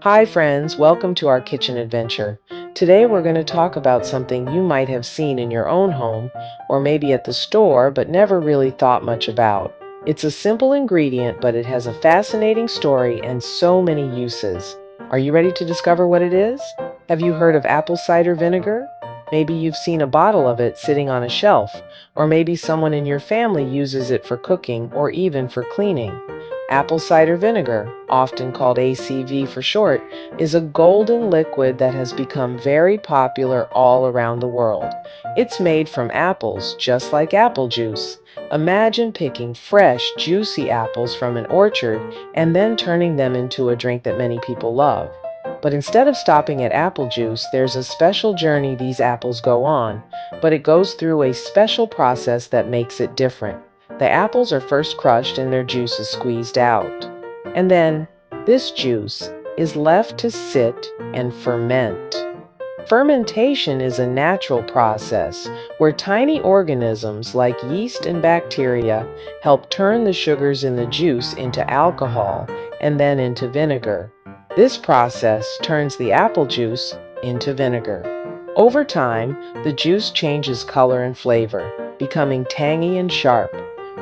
Hi friends, welcome to our kitchen adventure. Today we're going to talk about something you might have seen in your own home or maybe at the store but never really thought much about. It's a simple ingredient, but it has a fascinating story and so many uses. Are you ready to discover what it is? Have you heard of apple cider vinegar? Maybe you've seen a bottle of it sitting on a shelf, or maybe someone in your family uses it for cooking or even for cleaning. Apple cider vinegar, often called ACV for short, is a golden liquid that has become very popular all around the world. It's made from apples, just like apple juice. Imagine picking fresh, juicy apples from an orchard and then turning them into a drink that many people love. But instead of stopping at apple juice, there's a special journey these apples go on, but it goes through a special process that makes it different. The apples are first crushed and their juice is squeezed out. And then this juice is left to sit and ferment. Fermentation is a natural process where tiny organisms like yeast and bacteria help turn the sugars in the juice into alcohol and then into vinegar. This process turns the apple juice into vinegar. Over time, the juice changes color and flavor, becoming tangy and sharp.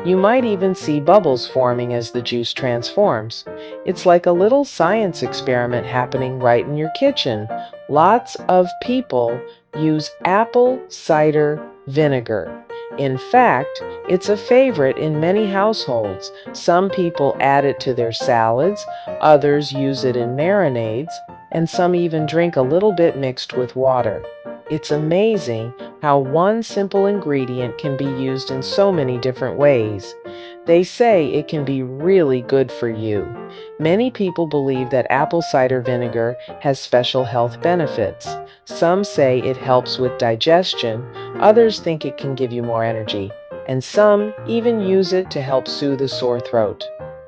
You might even see bubbles forming as the juice transforms. It's like a little science experiment happening right in your kitchen. Lots of people use apple cider vinegar. In fact, it's a favorite in many households. Some people add it to their salads, others use it in marinades, and some even drink a little bit mixed with water. It's amazing how one simple ingredient can be used in so many different ways. They say it can be really good for you. Many people believe that apple cider vinegar has special health benefits. Some say it helps with digestion, others think it can give you more energy, and some even use it to help soothe a sore throat.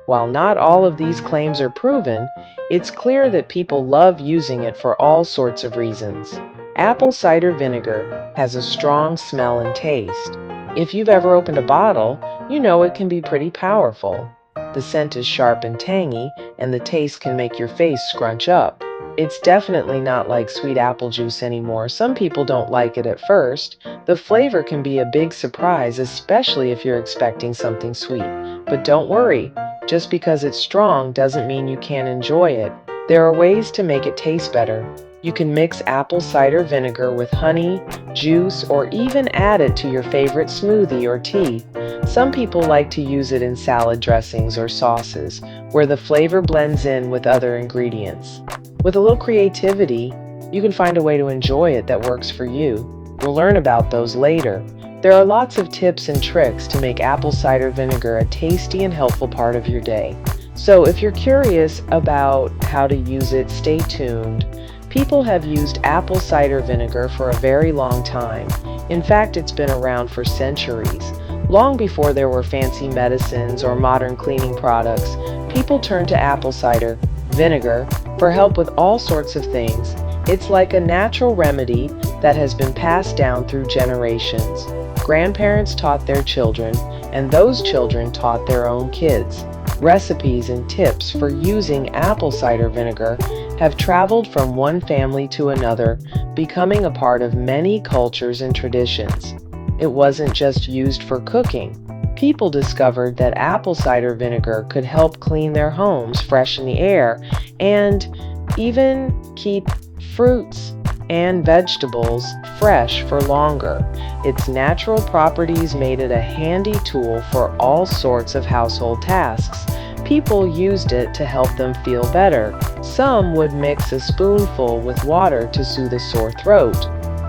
While not all of these claims are proven, it's clear that people love using it for all sorts of reasons. Apple cider vinegar has a strong smell and taste. If you've ever opened a bottle, you know it can be pretty powerful. The scent is sharp and tangy, and the taste can make your face scrunch up. It's definitely not like sweet apple juice anymore. Some people don't like it at first. The flavor can be a big surprise, especially if you're expecting something sweet. But don't worry, just because it's strong doesn't mean you can't enjoy it. There are ways to make it taste better. You can mix apple cider vinegar with honey, juice, or even add it to your favorite smoothie or tea. Some people like to use it in salad dressings or sauces, where the flavor blends in with other ingredients. With a little creativity, you can find a way to enjoy it that works for you. We'll learn about those later. There are lots of tips and tricks to make apple cider vinegar a tasty and helpful part of your day. So if you're curious about how to use it, stay tuned. People have used apple cider vinegar for a very long time. In fact, it's been around for centuries. Long before there were fancy medicines or modern cleaning products, people turned to apple cider vinegar for help with all sorts of things. It's like a natural remedy that has been passed down through generations. Grandparents taught their children, and those children taught their own kids. Recipes and tips for using apple cider vinegar have traveled from one family to another, becoming a part of many cultures and traditions. It wasn't just used for cooking. People discovered that apple cider vinegar could help clean their homes, freshen the air, and even keep fruits and vegetables fresh for longer. Its natural properties made it a handy tool for all sorts of household tasks. People used it to help them feel better. Some would mix a spoonful with water to soothe a sore throat,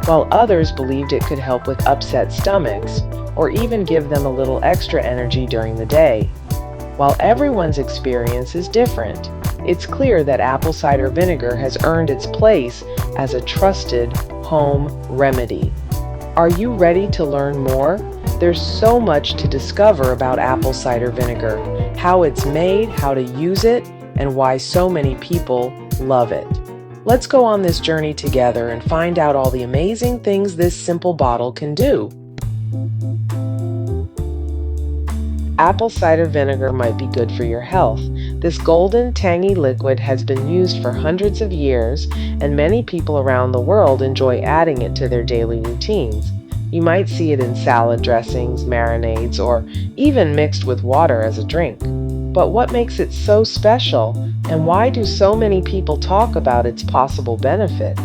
while others believed it could help with upset stomachs or even give them a little extra energy during the day. While everyone's experience is different, it's clear that apple cider vinegar has earned its place as a trusted home remedy. Are you ready to learn more? There's so much to discover about apple cider vinegar, how it's made, how to use it, and why so many people love it. Let's go on this journey together and find out all the amazing things this simple bottle can do. Apple cider vinegar might be good for your health. This golden, tangy liquid has been used for hundreds of years, and many people around the world enjoy adding it to their daily routines. You might see it in salad dressings, marinades, or even mixed with water as a drink. But what makes it so special, and why do so many people talk about its possible benefits?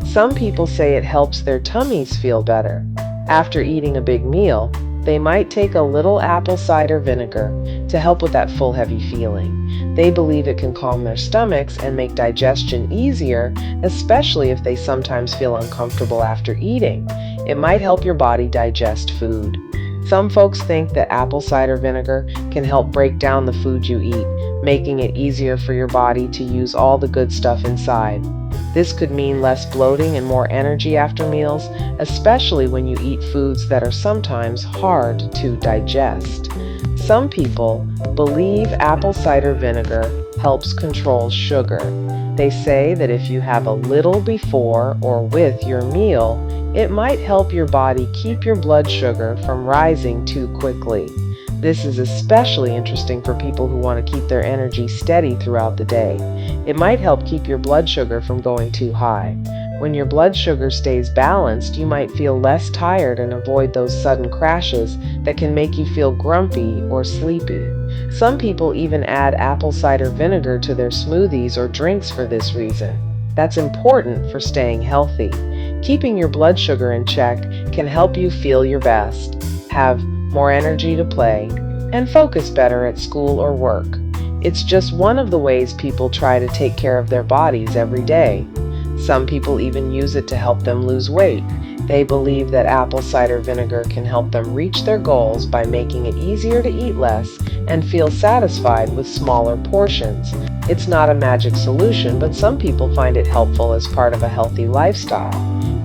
Some people say it helps their tummies feel better. After eating a big meal, they might take a little apple cider vinegar to help with that full heavy feeling. They believe it can calm their stomachs and make digestion easier, especially if they sometimes feel uncomfortable after eating. It might help your body digest food. Some folks think that apple cider vinegar can help break down the food you eat, making it easier for your body to use all the good stuff inside. This could mean less bloating and more energy after meals, especially when you eat foods that are sometimes hard to digest. Some people believe apple cider vinegar helps control sugar. They say that if you have a little before or with your meal, it might help your body keep your blood sugar from rising too quickly. This is especially interesting for people who want to keep their energy steady throughout the day. It might help keep your blood sugar from going too high. When your blood sugar stays balanced, you might feel less tired and avoid those sudden crashes that can make you feel grumpy or sleepy. Some people even add apple cider vinegar to their smoothies or drinks for this reason. That's important for staying healthy. Keeping your blood sugar in check can help you feel your best, have more energy to play, and focus better at school or work. It's just one of the ways people try to take care of their bodies every day. Some people even use it to help them lose weight. They believe that apple cider vinegar can help them reach their goals by making it easier to eat less and feel satisfied with smaller portions. It's not a magic solution, but some people find it helpful as part of a healthy lifestyle.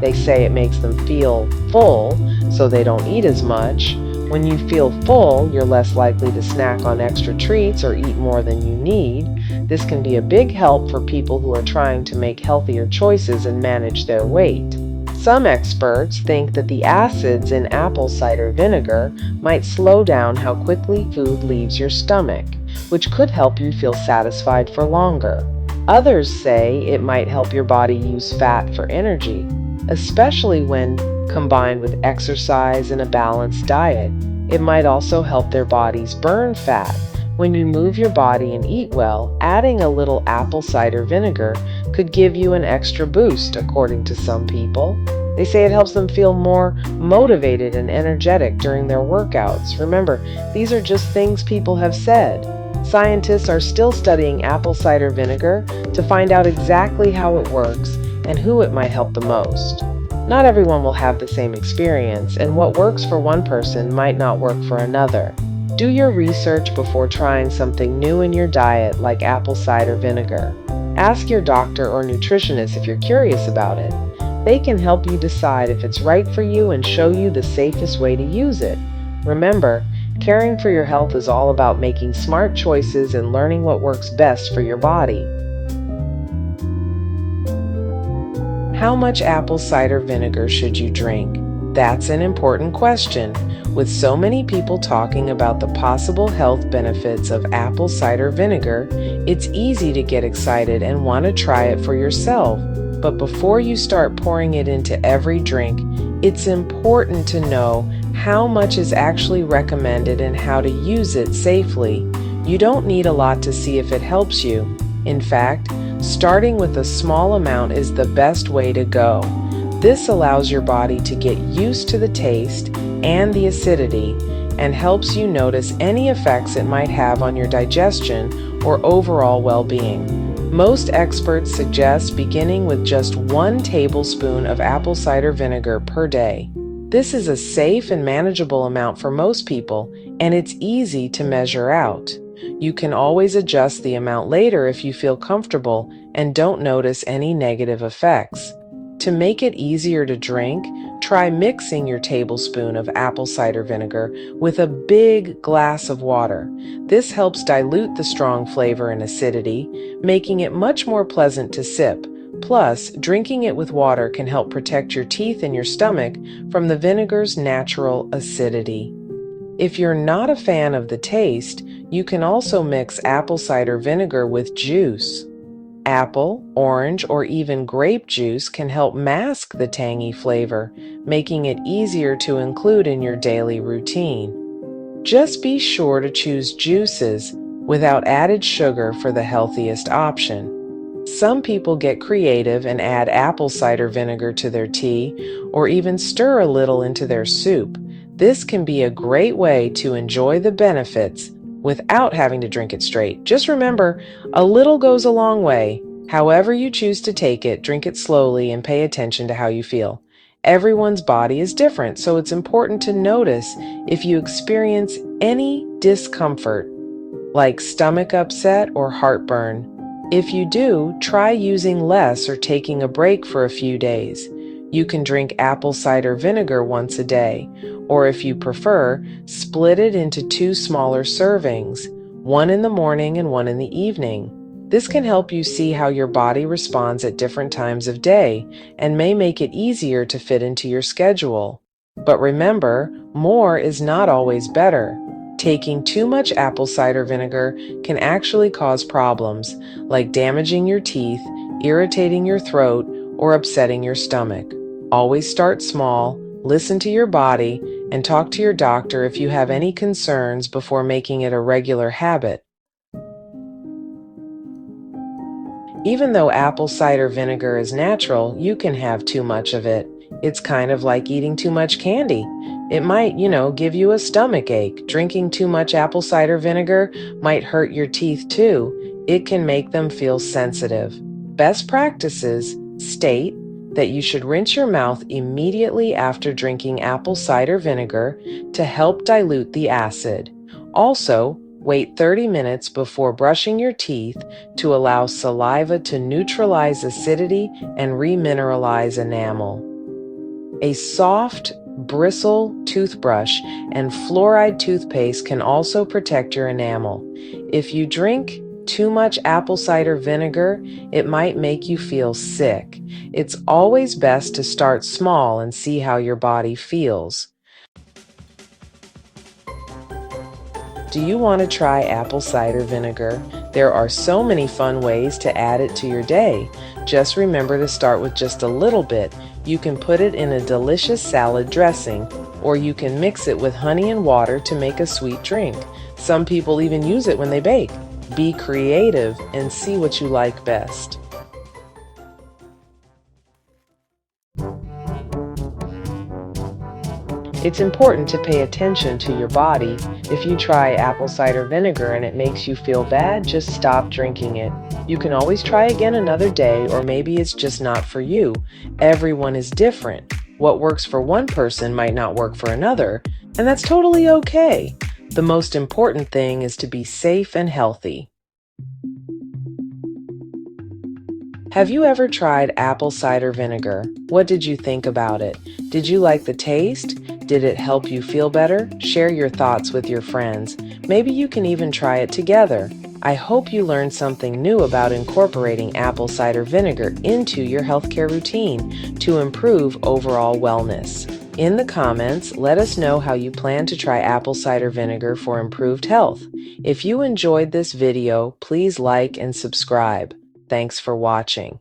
They say it makes them feel full, so they don't eat as much. When you feel full, you're less likely to snack on extra treats or eat more than you need. This can be a big help for people who are trying to make healthier choices and manage their weight. Some experts think that the acids in apple cider vinegar might slow down how quickly food leaves your stomach, which could help you feel satisfied for longer. Others say it might help your body use fat for energy, especially when combined with exercise and a balanced diet. It might also help their bodies burn fat. When you move your body and eat well, adding a little apple cider vinegar could give you an extra boost, according to some people. They say it helps them feel more motivated and energetic during their workouts. Remember, these are just things people have said. Scientists are still studying apple cider vinegar to find out exactly how it works and who it might help the most. Not everyone will have the same experience, and what works for one person might not work for another. Do your research before trying something new in your diet like apple cider vinegar. Ask your doctor or nutritionist if you're curious about it. They can help you decide if it's right for you and show you the safest way to use it. Remember, caring for your health is all about making smart choices and learning what works best for your body. How much apple cider vinegar should you drink? That's an important question. With so many people talking about the possible health benefits of apple cider vinegar, it's easy to get excited and want to try it for yourself. But before you start pouring it into every drink, it's important to know how much is actually recommended and how to use it safely. You don't need a lot to see if it helps you. In fact, starting with a small amount is the best way to go. This allows your body to get used to the taste and the acidity and helps you notice any effects it might have on your digestion or overall well-being. Most experts suggest beginning with just 1 tablespoon of apple cider vinegar per day. This is a safe and manageable amount for most people, and it's easy to measure out. You can always adjust the amount later if you feel comfortable and don't notice any negative effects. To make it easier to drink, try mixing your tablespoon of apple cider vinegar with a big glass of water. This helps dilute the strong flavor and acidity, making it much more pleasant to sip. Plus, drinking it with water can help protect your teeth and your stomach from the vinegar's natural acidity. If you're not a fan of the taste, you can also mix apple cider vinegar with juice. Apple, orange, or even grape juice can help mask the tangy flavor, making it easier to include in your daily routine. Just be sure to choose juices without added sugar for the healthiest option. Some people get creative and add apple cider vinegar to their tea or even stir a little into their soup. This can be a great way to enjoy the benefits without having to drink it straight. Just remember, a little goes a long way. However you choose to take it, drink it slowly and pay attention to how you feel. Everyone's body is different, so it's important to notice if you experience any discomfort, like stomach upset or heartburn. If you do, try using less or taking a break for a few days. You can drink apple cider vinegar once a day, or if you prefer, split it into 2 smaller servings, one in the morning and one in the evening. This can help you see how your body responds at different times of day and may make it easier to fit into your schedule. But remember, more is not always better. Taking too much apple cider vinegar can actually cause problems like damaging your teeth, irritating your throat, or upsetting your stomach. Always start small, listen to your body, and talk to your doctor if you have any concerns before making it a regular habit. Even though apple cider vinegar is natural, you can have too much of it. It's kind of like eating too much candy. It might, give you a stomach ache. Drinking too much apple cider vinegar might hurt your teeth too. It can make them feel sensitive. Best practices state that you should rinse your mouth immediately after drinking apple cider vinegar to help dilute the acid. Also, wait 30 minutes before brushing your teeth to allow saliva to neutralize acidity and remineralize enamel. A soft, bristle toothbrush and fluoride toothpaste can also protect your enamel. If you drink too much apple cider vinegar, it might make you feel sick. It's always best to start small and see how your body feels. Do you want to try apple cider vinegar? There are so many fun ways to add it to your day. Just remember to start with just a little bit. You can put it in a delicious salad dressing, or you can mix it with honey and water to make a sweet drink. Some people even use it when they bake. Be creative and see what you like best. It's important to pay attention to your body. If you try apple cider vinegar and it makes you feel bad, just stop drinking it. You can always try again another day, or maybe it's just not for you. Everyone is different. What works for one person might not work for another, and that's totally okay. The most important thing is to be safe and healthy. Have you ever tried apple cider vinegar? What did you think about it? Did you like the taste? Did it help you feel better? Share your thoughts with your friends. Maybe you can even try it together. I hope you learned something new about incorporating apple cider vinegar into your healthcare routine to improve overall wellness. In the comments, let us know how you plan to try apple cider vinegar for improved health. If you enjoyed this video, please like and subscribe. Thanks for watching.